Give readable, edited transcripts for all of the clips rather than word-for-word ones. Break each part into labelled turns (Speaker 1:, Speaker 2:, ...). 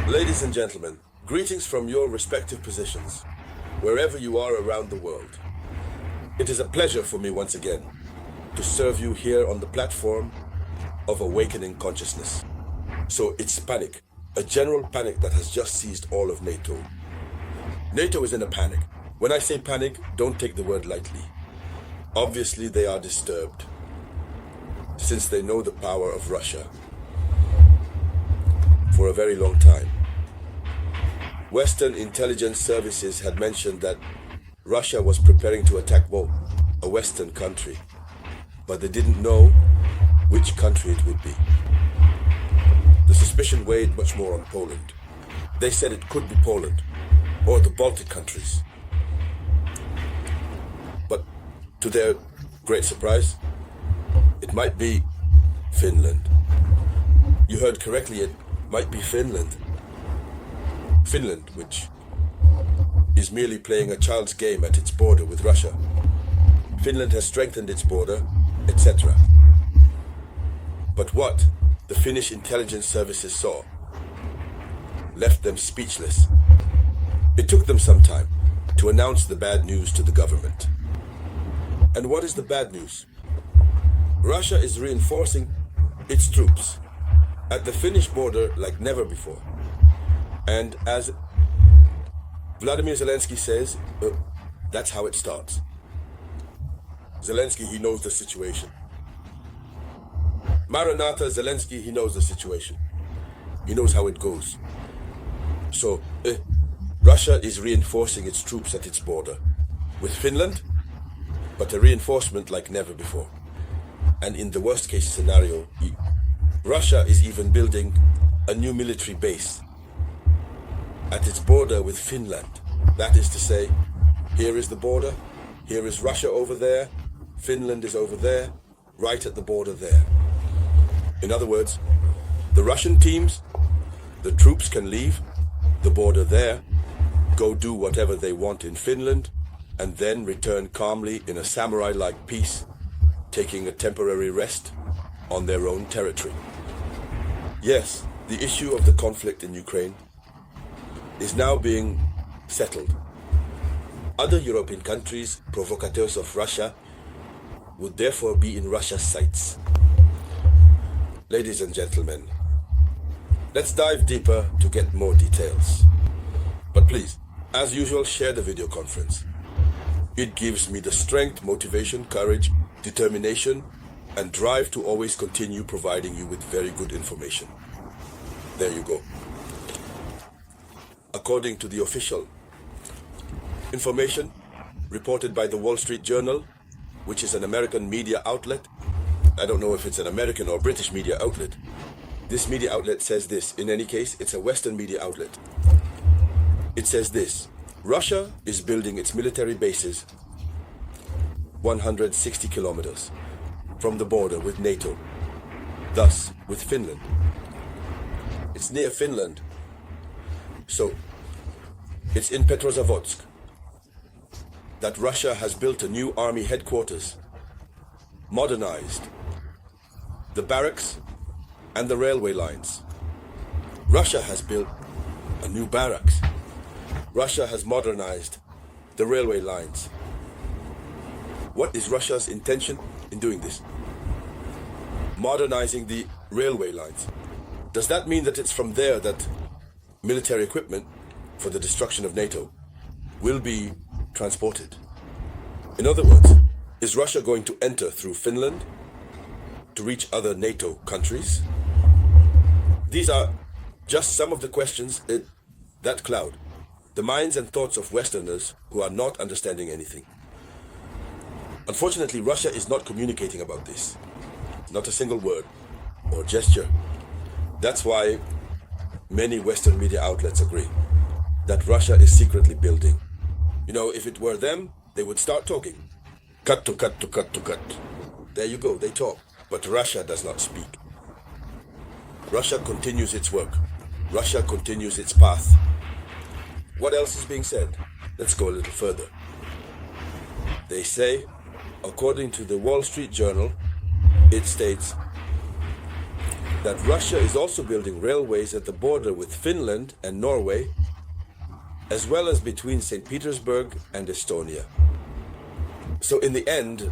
Speaker 1: Ladies and gentlemen, greetings from your respective positions, wherever you are around the world. It is a pleasure for me once again to serve you here on the platform of awakening consciousness. So it's panic, a general panic that has just seized all of NATO. NATO is in a panic. When I say panic, don't take the word lightly. Obviously, they are disturbed, since they know the power of Russia for a very long time. Western intelligence services had mentioned that Russia was preparing to attack a Western country, but they didn't know which country it would be. The suspicion weighed much more on Poland. They said it could be Poland or the Baltic countries. But to their great surprise, it might be Finland. You heard correctly, it might be Finland. Finland, which is merely playing a child's game at its border with Russia. Finland has strengthened its border, etc. But what the Finnish intelligence services saw left them speechless. It took them some time to announce the bad news to the government. And what is the bad news? Russia is reinforcing its troops at the Finnish border like never before. And as Vladimir Zelensky says, that's how it starts. Zelensky, he knows the situation. Maranatha, Zelensky, he knows the situation. He knows how it goes. So, Russia is reinforcing its troops at its border with Finland, but a reinforcement like never before. And in the worst case scenario, Russia is even building a new military base at its border with Finland. That is to say, here is the border, here is Russia over there, Finland is over there, right at the border there. In other words, the Russian teams, the troops can leave the border there, go do whatever they want in Finland, and then return calmly in a samurai-like peace, taking a temporary rest on their own territory. Yes, the issue of the conflict in Ukraine is now being settled. Other European countries, provocateurs of Russia, would therefore be in Russia's sights. Ladies and gentlemen, let's dive deeper to get more details. But please, as usual, share the video conference. It gives me the strength, motivation, courage, determination, and drive to always continue providing you with very good information. There you go. According to the official information reported by the Wall Street Journal, which is an American media outlet. I don't know if it's an American or British media outlet. This media outlet says this. In any case, it's a Western media outlet. It says this: Russia is building its military bases 160 kilometers from the border with NATO, thus with Finland. It's near Finland. So, it's in Petrozavodsk that Russia has built a new army headquarters, modernized the barracks and the railway lines. Russia has built a new barracks. Russia has modernized the railway lines. What is Russia's intention in doing this? Modernizing the railway lines. Does that mean that it's from there that military equipment for the destruction of NATO will be transported? In other words, is Russia going to enter through Finland to reach other NATO countries? These are just some of the questions that cloud the minds and thoughts of Westerners who are not understanding anything. Unfortunately, Russia is not communicating about this. Not a single word or gesture. That's why many Western media outlets agree that Russia is secretly building. You know, if it were them, they would start talking. Cut to cut to cut to cut. There you go, they talk. But Russia does not speak. Russia continues its work. Russia continues its path. What else is being said? Let's go a little further. They say, according to the Wall Street Journal, it states that Russia is also building railways at the border with Finland and Norway, as well as between St. Petersburg and Estonia. So in the end,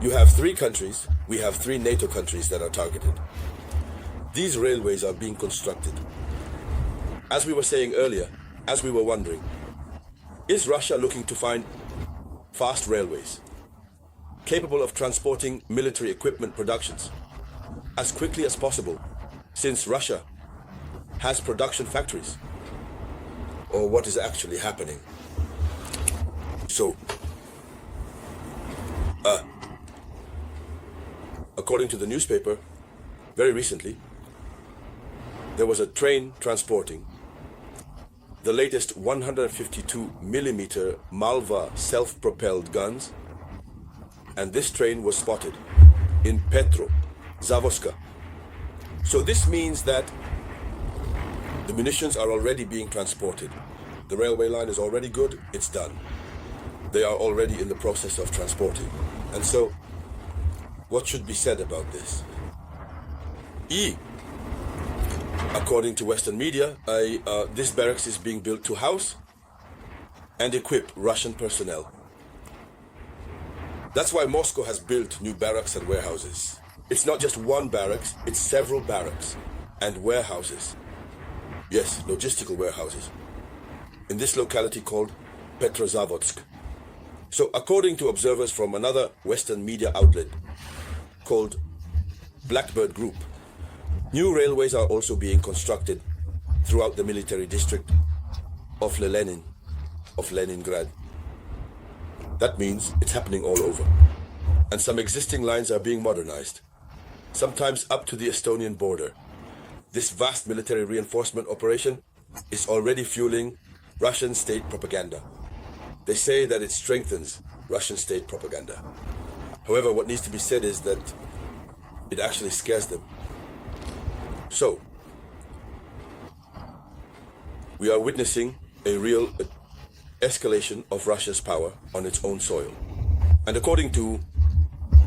Speaker 1: you have three countries, we have three NATO countries that are targeted. These railways are being constructed. As we were saying earlier, as we were wondering, is Russia looking to find fast railways capable of transporting military equipment productions as quickly as possible, since Russia has production factories? Or what is actually happening? So, according to the newspaper, very recently, there was a train transporting the latest 152mm Malva self-propelled guns, and this train was spotted in Petrozavodsk. So this means that the munitions are already being transported. The railway line is already good, it's done. They are already in the process of transporting. And so, what should be said about this? According to Western media, this barracks is being built to house and equip Russian personnel. That's why Moscow has built new barracks and warehouses. It's not just one barracks, it's several barracks and warehouses. Yes, logistical warehouses. In this locality called Petrozavodsk. So according to observers from another Western media outlet called Blackbird Group, new railways are also being constructed throughout the military district of Leningrad. That means it's happening all over. And some existing lines are being modernized, sometimes up to the Estonian border. This vast military reinforcement operation is already fueling Russian state propaganda. They say that it strengthens Russian state propaganda. However, what needs to be said is that it actually scares them. So, we are witnessing a real escalation of Russia's power on its own soil. And according to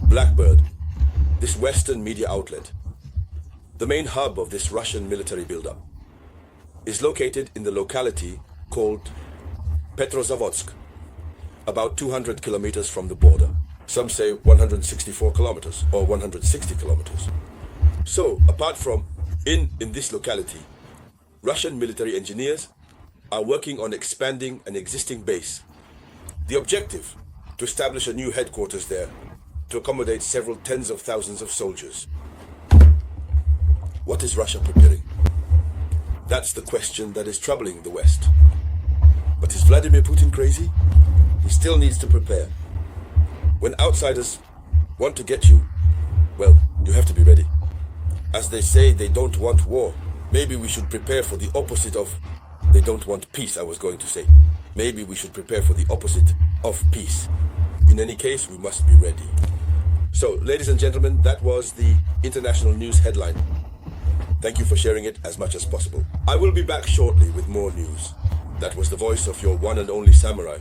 Speaker 1: Blackbird, this Western media outlet, the main hub of this Russian military buildup is located in the locality called Petrozavodsk, about 200 kilometers from the border. Some say 164 kilometers or 160 kilometers. So, apart from in this locality, Russian military engineers are working on expanding an existing base. The objective, to establish a new headquarters there to accommodate several tens of thousands of soldiers. What is Russia preparing? That's the question that is troubling the West. But is Vladimir Putin crazy? He still needs to prepare. When outsiders want to get you, well, you have to be ready. As they say, they don't want war. Maybe we should prepare for the opposite of they don't want peace, I was going to say. Maybe we should prepare for the opposite of peace. In any case, we must be ready. So, ladies and gentlemen, that was the international news headline. Thank you for sharing it as much as possible. I will be back shortly with more news. That was the voice of your one and only samurai,